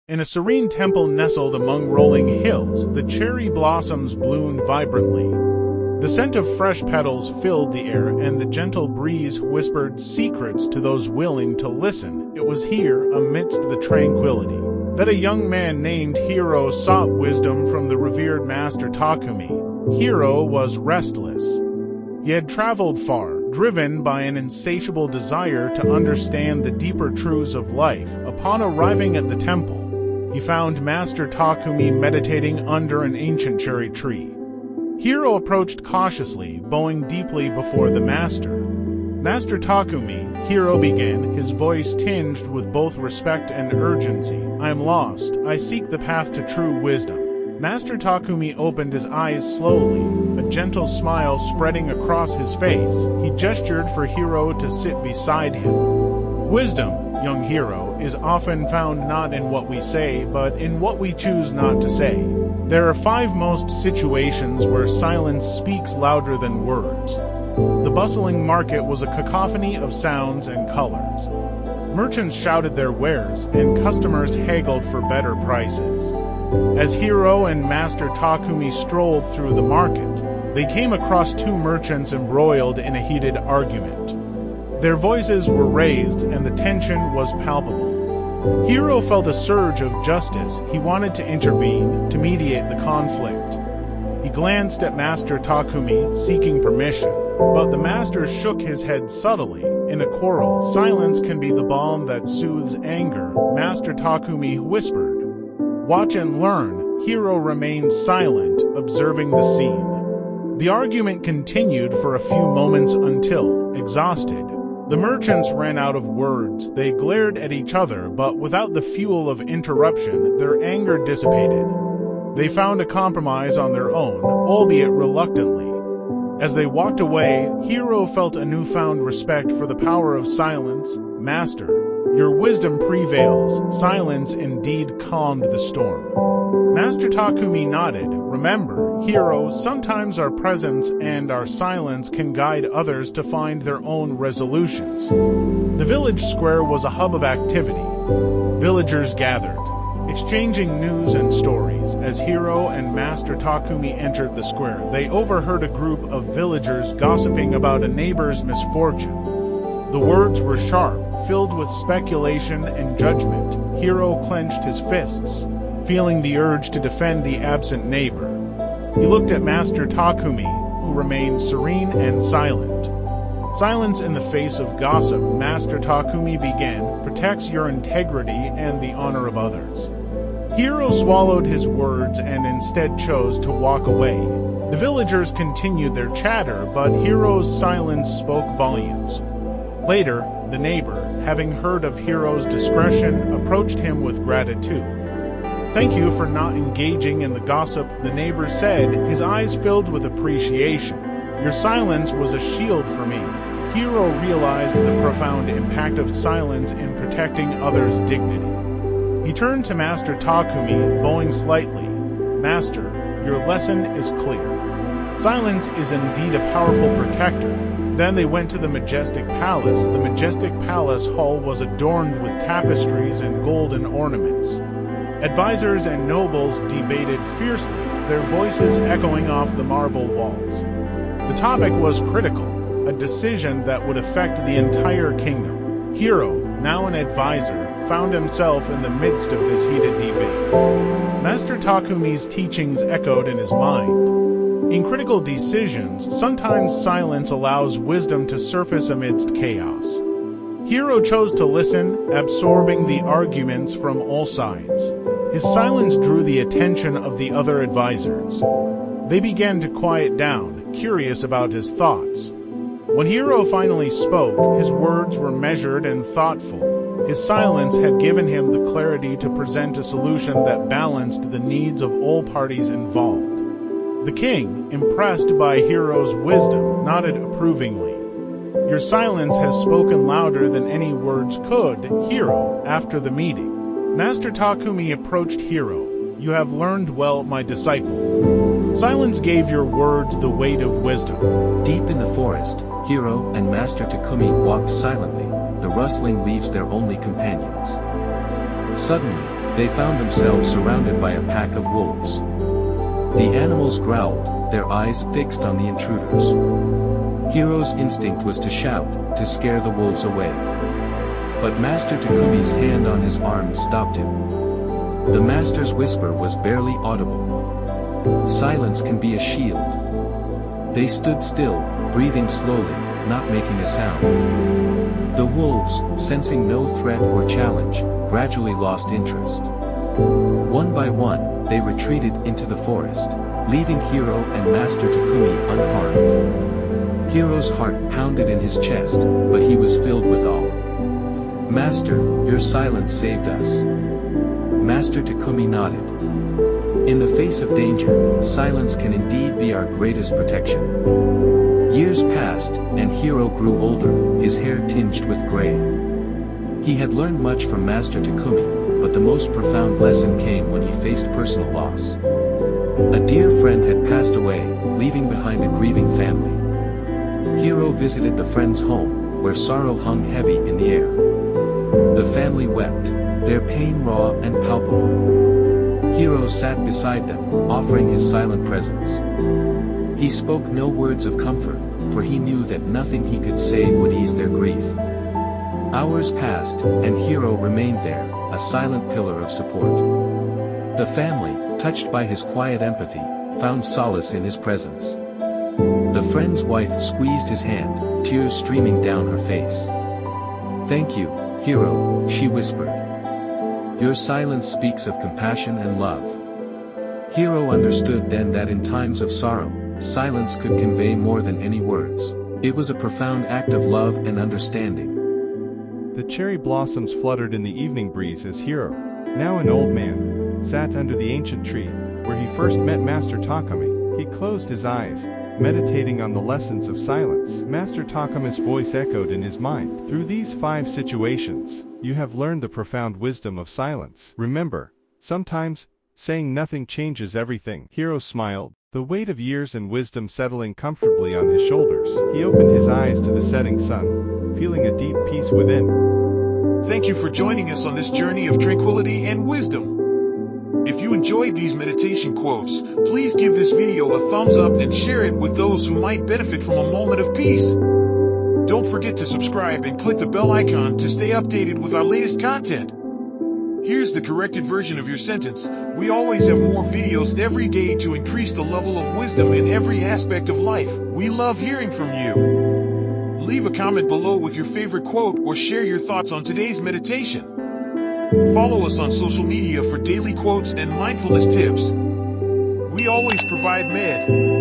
In a serene temple nestled among rolling hills, the cherry blossoms bloomed vibrantly. The scent of fresh petals filled the air, and the gentle breeze whispered secrets to those willing to listen. It was here, amidst the tranquility, that a young man named Hiro sought wisdom from the revered master Takumi. Hiro was restless. He had traveled far, driven by an insatiable desire to understand the deeper truths of life. Upon arriving at the temple, he found Master Takumi meditating under an ancient cherry tree. Hiro approached cautiously, bowing deeply before the master. "Master Takumi," Hiro began, his voice tinged with both respect and urgency, "I am lost. I seek the path to true wisdom." Master Takumi opened his eyes slowly, a gentle smile spreading across his face. He gestured for Hiro to sit beside him. "Wisdom, young Hiro, is often found not in what we say, but in what we choose not to say. There are 5 most situations where silence speaks louder than words." The bustling market was a cacophony of sounds and colors. Merchants shouted their wares, and customers haggled for better prices. As Hiro and Master Takumi strolled through the market, they came across 2 merchants embroiled in a heated argument. Their voices were raised, and the tension was palpable. Hiro felt a surge of justice. He wanted to intervene, to mediate the conflict. He glanced at Master Takumi, seeking permission, but the master shook his head subtly. "In a quarrel, silence can be the balm that soothes anger," Master Takumi whispered. "Watch and learn." Hiro remained silent, observing the scene. The argument continued for a few moments until, exhausted, the merchants ran out of words. They glared at each other, but without the fuel of interruption, their anger dissipated. They found a compromise on their own, albeit reluctantly. As they walked away, Hiro felt a newfound respect for the power of silence. "Master, your wisdom prevails." Silence indeed calmed the storm. Master Takumi nodded. "Remember, Hiro, sometimes our presence and our silence can guide others to find their own resolutions." The village square was a hub of activity. Villagers gathered, exchanging news and stories. As Hiro and Master Takumi entered the square, they overheard a group of villagers gossiping about a neighbor's misfortune. The words were sharp, filled with speculation and judgment. Hiro clenched his fists, feeling the urge to defend the absent neighbor. He looked at Master Takumi, who remained serene and silent. "Silence in the face of gossip," Master Takumi began, "protects your integrity and the honor of others." Hiro swallowed his words and instead chose to walk away. The villagers continued their chatter, but Hiro's silence spoke volumes. Later, the neighbor, having heard of Hiro's discretion, approached him with gratitude. "Thank you for not engaging in the gossip," the neighbor said, his eyes filled with appreciation. "Your silence was a shield for me." Hiro realized the profound impact of silence in protecting others' dignity. He turned to Master Takumi, bowing slightly. "Master, your lesson is clear. Silence is indeed a powerful protector." Then they went to the majestic palace. The majestic palace hall was adorned with tapestries and golden ornaments. Advisors and nobles debated fiercely, their voices echoing off the marble walls. The topic was critical, a decision that would affect the entire kingdom. Hiro, now an advisor, found himself in the midst of this heated debate. Master Takumi's teachings echoed in his mind. In critical decisions, sometimes silence allows wisdom to surface amidst chaos. Hiro chose to listen, absorbing the arguments from all sides. His silence drew the attention of the other advisors. They began to quiet down, curious about his thoughts. When Hiro finally spoke, his words were measured and thoughtful. His silence had given him the clarity to present a solution that balanced the needs of all parties involved. The king, impressed by Hiro's wisdom, nodded approvingly. "Your silence has spoken louder than any words could, Hiro." After the meeting, Master Takumi approached Hiro. "You have learned well, my disciple. Silence gave your words the weight of wisdom." Deep in the forest, Hiro and Master Takumi walked silently, the rustling leaves their only companions. Suddenly, they found themselves surrounded by a pack of wolves. The animals growled, their eyes fixed on the intruders. Hiro's instinct was to shout, to scare the wolves away. But Master Takumi's hand on his arm stopped him. The master's whisper was barely audible. Silence can be a shield. They stood still, breathing slowly, not making a sound. The wolves, sensing no threat or challenge, gradually lost interest. One by one, they retreated into the forest, leaving Hiro and Master Takumi unharmed. Hiro's heart pounded in his chest, but he was filled with awe. Master, your silence saved us. Master Takumi nodded. In the face of danger, silence can indeed be our greatest protection. Years passed, and Hiro grew older, his hair tinged with gray. He had learned much from Master Takumi, but the most profound lesson came when he faced personal loss. A dear friend had passed away, leaving behind a grieving family. Hiro visited the friend's home, where sorrow hung heavy in the air. The family wept, their pain raw and palpable. Hiro sat beside them, offering his silent presence. He spoke no words of comfort, for he knew that nothing he could say would ease their grief. Hours passed, and Hiro remained there, a silent pillar of support. The family, touched by his quiet empathy, found solace in his presence. The friend's wife squeezed his hand, tears streaming down her face. "Thank you, Hiro," she whispered. "Your silence speaks of compassion and love." Hiro understood then that in times of sorrow, silence could convey more than any words. It was a profound act of love and understanding. The cherry blossoms fluttered in the evening breeze as Hiro, now an old man, sat under the ancient tree, where he first met Master Takumi. He closed his eyes, meditating on the lessons of silence. Master Takumi's voice echoed in his mind. "Through these 5 situations, you have learned the profound wisdom of silence. Remember, sometimes, saying nothing changes everything." Hiro smiled, the weight of years and wisdom settling comfortably on his shoulders. He opened his eyes to the setting sun, feeling a deep peace within. Thank you for joining us on this journey of tranquility and wisdom. If you enjoyed these meditation quotes, please give this video a thumbs up and share it with those who might benefit from a moment of peace. Don't forget to subscribe and click the bell icon to stay updated with our latest content. Here's the corrected version of your sentence. We always have more videos every day to increase the level of wisdom in every aspect of life. We love hearing from you. Leave a comment below with your favorite quote or share your thoughts on today's meditation. Follow us on social media for daily quotes and mindfulness tips. We always provide med.